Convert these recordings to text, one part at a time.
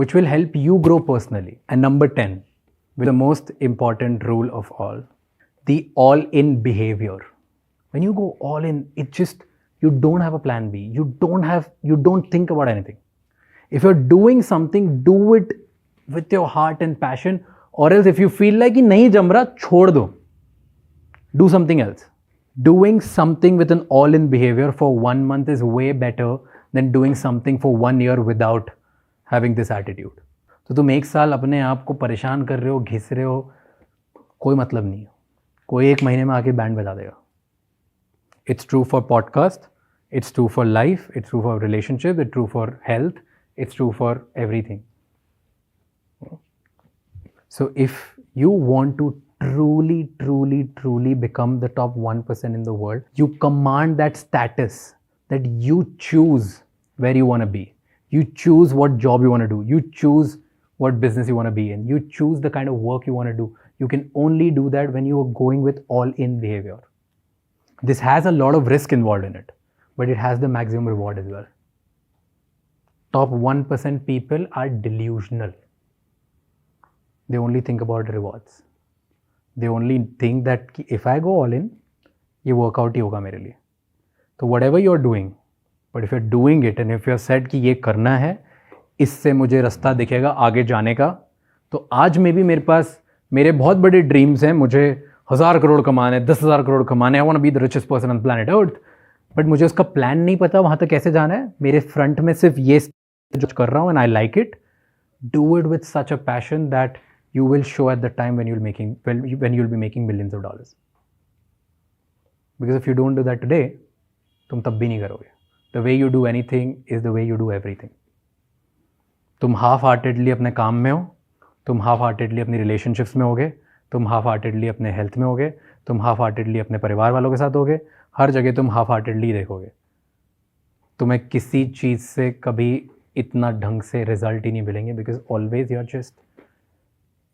which will help you grow personally. And number 10, with the most important rule of all, the all-in behavior. When you go all in, it just, you don't have a plan B. You don't think about anything. If you're doing something, do it with your heart and passion, or else if you feel like कि नहीं जम रहा, छोड़ दो. Do something else. Doing something with an all-in behavior for 1 month is way better than doing something for 1 year without having this attitude. तो तुम 1 साल अपने आप को परेशान कर रहे हो, घिस रहे हो, कोई मतलब नहीं है. कोई 1 महीने में आके बैंड बजा देगा. It's true for podcast, it's true for life, it's true for relationship, it's true for health, it's true for everything. So if you want to truly become the top 1% in the world, you command that status, that you choose where you want to be. You choose what job you want to do. You choose what business you want to be in. You choose the kind of work you want to do. You can only do that when you are going with all-in behavior. This has a lot of risk involved in it, but it has the maximum reward as well. Top 1% people are delusional. They only think about rewards. They only think that if I go all in, ये workout ही होगा मेरे लिए. तो whatever you're doing, but if you're doing it and if you're said कि ये करना है, इससे मुझे रास्ता दिखेगा आगे जाने का, तो आज में भी मेरे पास मेरे बहुत बड़े ड्रीम्स हैं. मुझे 1000 करोड़ कमाने, 10,000 करोड़ कमाने. I want to be the richest person on planet Earth, but मुझे उसका प्लान नहीं पता वहाँ तक कैसे जाना है. मेरे फ्रंट में सिर्फ ये जो कर रहा हूँ and I like it. Do it with such a passion that you will show at the time when you'll be making millions of dollars. Because if you don't do that today, तुम तब भी नहीं करोगे. The way you do anything is the way you do everything. तुम half heartedly अपने काम में हो, तुम half heartedly अपनी relationships में होगे, तुम half heartedly अपने health में होगे, तुम half heartedly अपने परिवार वालों के साथ होगे. हर जगह तुम half heartedly देखोगे. तुम्हें किसी चीज़ से कभी इतना ढंग से रिजल्ट ही नहीं मिलेंगे. Because always you're just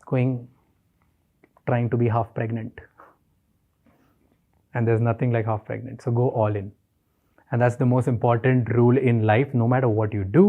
trying to be half pregnant, and there's nothing like half pregnant. So go all in, and that's the most important rule in life. No matter what you do,